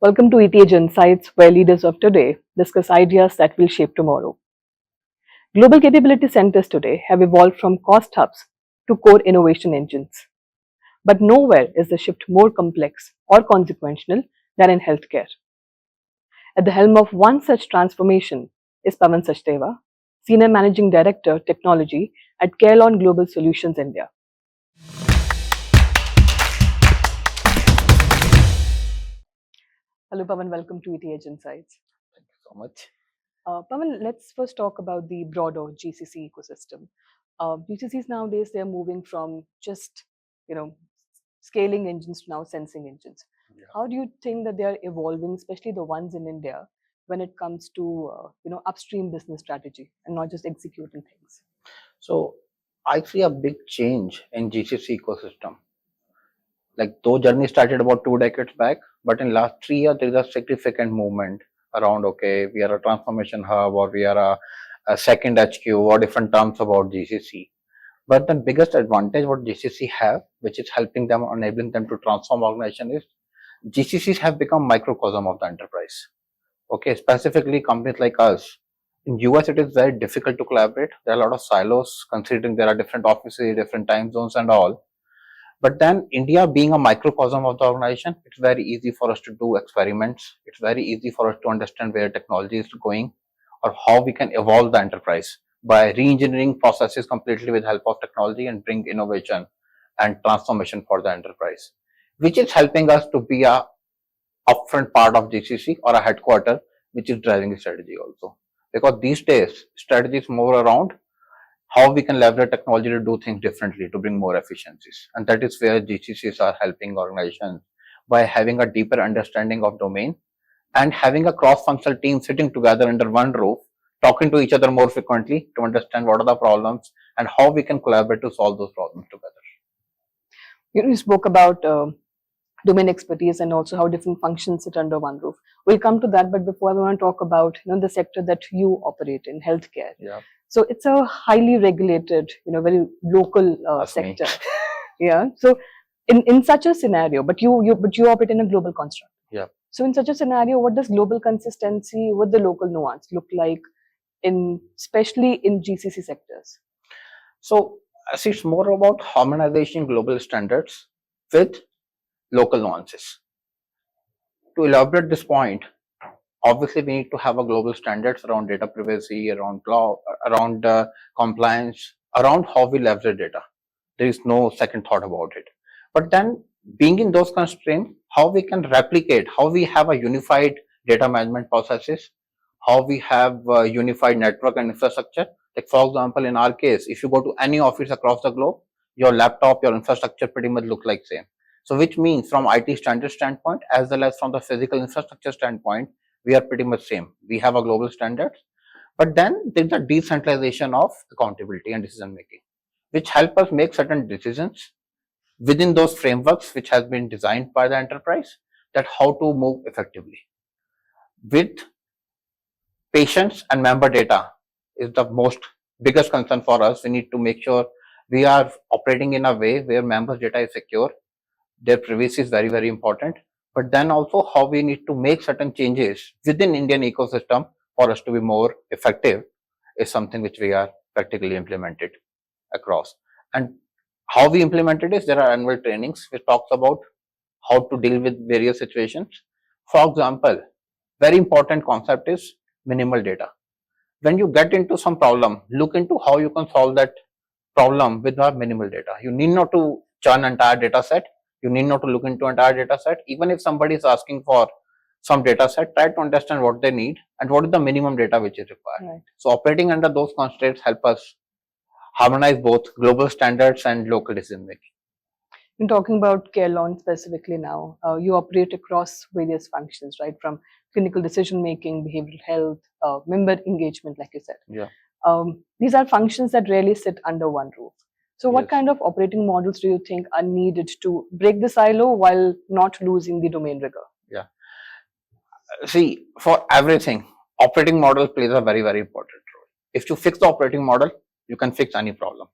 Welcome to ETH Insights, where leaders of today discuss ideas that will shape tomorrow. Global capability centers today have evolved from cost hubs to core innovation engines. But nowhere is the shift more complex or consequential than in healthcare. At the helm of one such transformation is Pawan Sachdeva, Senior Managing Director, Technology at Carelon Global Solutions India. Hello, Pawan. Welcome to ETH Insights. Thank you so much. Pawan, let's first talk about the broader GCC ecosystem. GCCs nowadays, they're moving from just, you know, scaling engines to now sensing engines. Yeah. How do you think that they are evolving, especially the ones in India, when it comes to, upstream business strategy and not just executing things? So I see a big change in GCC ecosystem. Like though journey started about 2 decades back, but in last 3 years there is a significant movement around. Okay, we are a transformation hub, or we are a second HQ, or different terms about GCC. But the biggest advantage what GCC have, which is helping them, enabling them to transform organization, is GCCs have become microcosm of the enterprise. Okay, specifically companies like us. In US, it is very difficult to collaborate. There are a lot of silos, considering there are different offices, different time zones, and all. But then, India being a microcosm of the organization, it's very easy for us to do experiments. It's very easy for us to understand where technology is going, or how we can evolve the enterprise by re-engineering processes completely with help of technology and bring innovation and transformation for the enterprise, which is helping us to be a upfront part of GCC or a headquarter, which is driving the strategy also. Because these days, strategy is more around how we can leverage technology to do things differently to bring more efficiencies. And that is where GCCs are helping organizations by having a deeper understanding of domain and having a cross-functional team sitting together under one roof, talking to each other more frequently to understand what are the problems and how we can collaborate to solve those problems together. You spoke about domain expertise and also how different functions sit under one roof. We'll come to that, but before I want to talk about the sector that you operate in, healthcare. Yeah. So it's a highly regulated, very local sector. Yeah. So in such a scenario, but you operate in a global construct. Yeah. So in such a scenario, what does global consistency with the local nuance look like especially in GCC sectors? So see, it's more about harmonization global standards with local nuances. To elaborate this point, obviously we need to have a global standards around data privacy, around law, around compliance, around how we leverage data. There is no second thought about it. But then, being in those constraints, how we can replicate, how we have a unified data management processes, how we have a unified network and infrastructure. Like for example, in our case, if you go to any office across the globe, your laptop, your infrastructure pretty much look like same. So which means from IT standard standpoint, as well as from the physical infrastructure standpoint, we are pretty much same. We have a global standards, but then there's a decentralization of accountability and decision making, which help us make certain decisions within those frameworks which has been designed by the enterprise, that how to move effectively. With patients and member data is the most biggest concern for us. We need to make sure we are operating in a way where members data is secure. Their privacy is very, very important. But then also how we need to make certain changes within Indian ecosystem for us to be more effective is something which we are practically implemented across. And how we implement it is there are annual trainings which talks about how to deal with various situations. For example, very important concept is minimal data. When you get into some problem, look into how you can solve that problem with minimal data. You need not to churn entire data set. You need not to look into entire data set. Even if somebody is asking for some data set, try to understand what they need and what is the minimum data which is required. Right. So operating under those constraints help us harmonize both global standards and local decision making. In talking about Carelon specifically now, you operate across various functions, right? From clinical decision making, behavioral health, member engagement, like you said. Yeah. These are functions that rarely sit under one roof. So what Yes. kind of operating models do you think are needed to break the silo while not losing the domain rigor? Yeah. See, for everything, operating model plays a very, very important role. If you fix the operating model, you can fix any problem.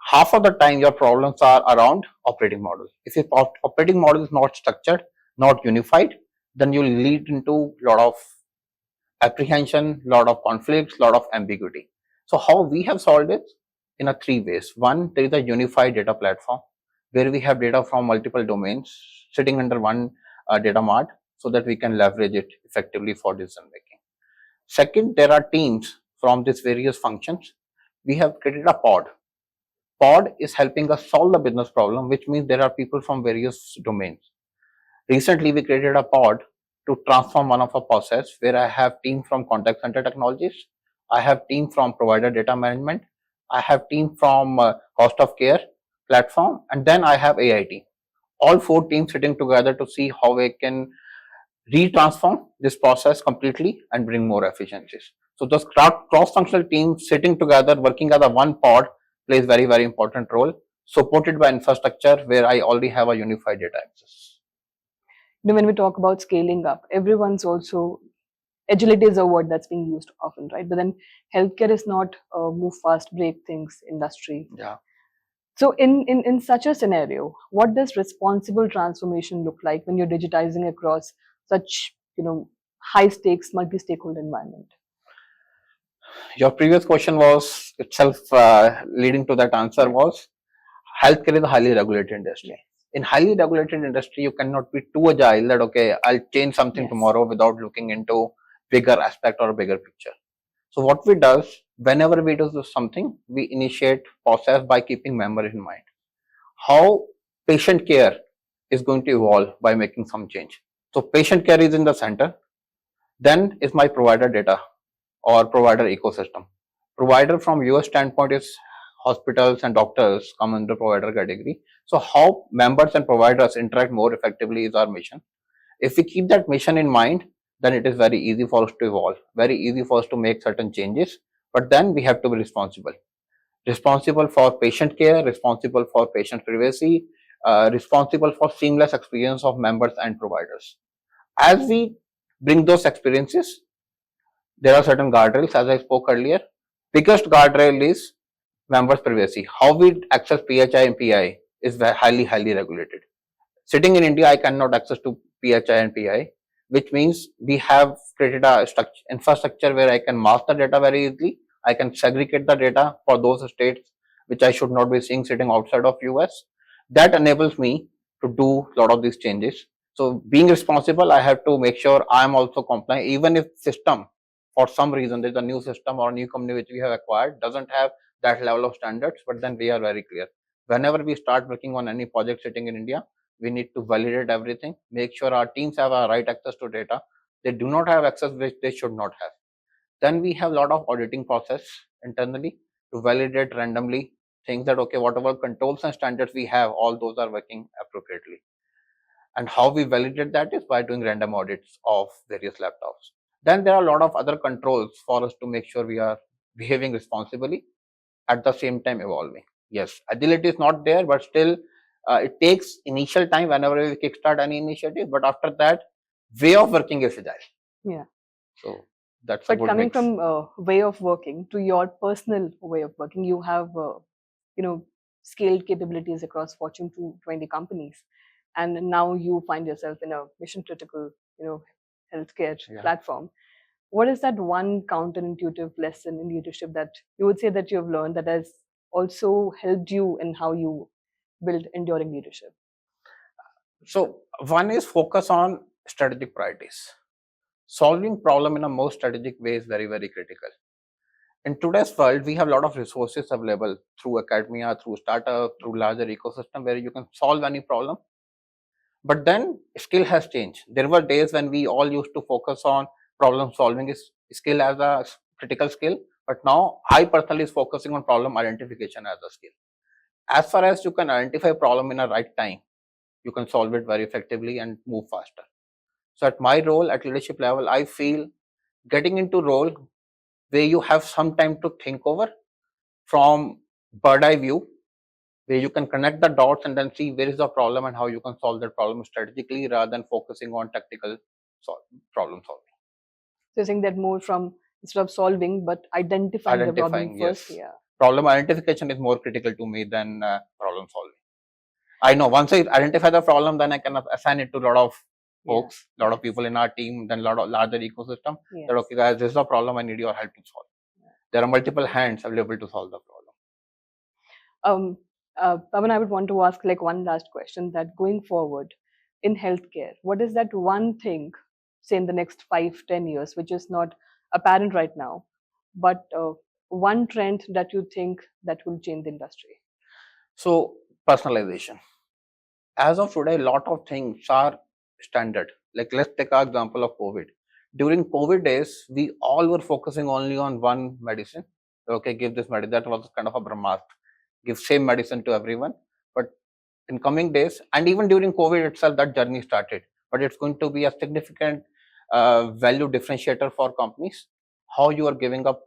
Half of the time, your problems are around operating model. If your operating model is not structured, not unified, then you'll lead into a lot of apprehension, lot of conflicts, lot of ambiguity. So how we have solved it in a three ways. One, there is a unified data platform where we have data from multiple domains sitting under one data mart so that we can leverage it effectively for decision making. Second, there are teams from these various functions. We have created a pod. Pod is helping us solve the business problem, which means there are people from various domains. Recently, we created a pod to transform one of our process where I have team from contact center technologies, I have team from provider data management, I have team from cost of care platform, and then I have AIT. All four teams sitting together to see how we can retransform this process completely and bring more efficiencies. So those cross-functional teams sitting together, working as a one pod, plays very, very important role, supported by infrastructure where I already have a unified data access. When we talk about scaling up, everyone's also agility is a word that's being used often, right? But then healthcare is not a move fast, break things industry. Yeah. So in such a scenario, what does responsible transformation look like when you're digitizing across such high stakes, multi-stakeholder environment? Your previous question was itself leading to that answer was healthcare is a highly regulated industry. Yes. In highly regulated industry, you cannot be too agile that okay, I'll change something Yes. tomorrow without looking into bigger aspect or a bigger picture. So what we does whenever we do something, we initiate process by keeping memory in mind. How patient care is going to evolve by making some change. So patient care is in the center. Then is my provider data or provider ecosystem. Provider from your standpoint is hospitals and doctors come under provider category. So how members and providers interact more effectively is our mission. If we keep that mission in mind, then it is very easy for us to evolve, very easy for us to make certain changes. But then we have to be responsible. Responsible for patient care, responsible for patient privacy, responsible for seamless experience of members and providers. As we bring those experiences, there are certain guardrails, as I spoke earlier. Biggest guardrail is members' privacy. How we access PHI and PI is highly, highly regulated. Sitting in India, I cannot access to PHI and PI, which means we have created a infrastructure where I can mask the data very easily. I can segregate the data for those states which I should not be seeing sitting outside of US. That enables me to do a lot of these changes. So being responsible, I have to make sure I am also compliant, even if system for some reason there's a new system or a new company which we have acquired doesn't have that level of standards, but then we are very clear. Whenever we start working on any project sitting in India, we need to validate everything, make sure our teams have a right access to data. They do not have access which they should not have. Then we have a lot of auditing process internally to validate randomly things that okay, whatever controls and standards we have, all those are working appropriately. And how we validate that is by doing random audits of various laptops. Then there are a lot of other controls for us to make sure we are behaving responsibly, at the same time evolving. Yes, agility is not there, but still it takes initial time whenever we kickstart any initiative, but after that, way of working is agile. Yeah. So that's But a good coming mix. from way of working to your personal way of working, you have scaled capabilities across Fortune 220 companies, and now you find yourself in a mission critical healthcare platform. What is that one counterintuitive lesson in leadership that you would say that you have learned that has also helped you in how you build enduring leadership? So one is focus on strategic priorities. Solving problem in a more strategic way is very, very critical. In today's world, we have a lot of resources available through academia, through startup, through larger ecosystem where you can solve any problem. But then skill has changed. There were days when we all used to focus on problem solving skill as a critical skill. But now I personally is focusing on problem identification as a skill. As far as you can identify a problem in a right time, you can solve it very effectively and move faster. So at my role at leadership level, I feel getting into role where you have some time to think over from bird eye view, where you can connect the dots and then see where is the problem and how you can solve that problem strategically rather than focusing on tactical problem solving. So you're saying that more from instead of solving, but identifying the problem first. Yes. Yeah. Problem identification is more critical to me than problem solving. I know once I identify the problem, then I can assign it to a lot of folks, a lot of Yes. people in our team, then a lot of larger ecosystem. Yes. That okay, guys, this is a problem. I need your help to solve. There are multiple hands available to solve the problem. Pawan, I would want to ask like one last question that going forward in healthcare, what is that one thing, say in the next 5, 10 years, which is not apparent right now, but one trend that you think that will change the industry? So personalization. As of today, a lot of things are standard. Like let's take our example of COVID. During COVID days, we all were focusing only on one medicine. Okay, give this medicine. That was kind of a brahmastra. Give same medicine to everyone. But in coming days, and even during COVID itself, that journey started. But it's going to be a significant value differentiator for companies. How you are giving up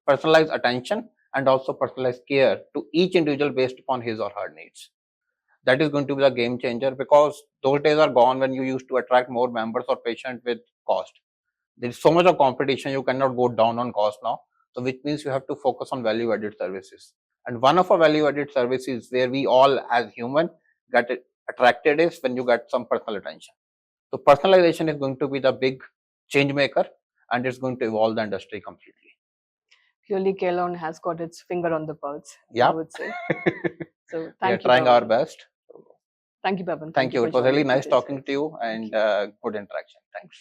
personalized attention and also personalized care to each individual based upon his or her needs. That is going to be the game changer, because those days are gone when you used to attract more members or patients with cost. There is so much of competition, you cannot go down on cost now. So which means you have to focus on value added services. And one of our value added services where we all as human get attracted is when you get some personal attention. So personalization is going to be the big change maker, and it's going to evolve the industry completely. Clearly, Carelon has got its finger on the pulse, Yeah. I would say. So We thank are you, trying our Pawan. best. Thank you, Pawan. Thank you. for It was joining really nice today's talking guest. to you, Thank and you. good interaction. Thanks.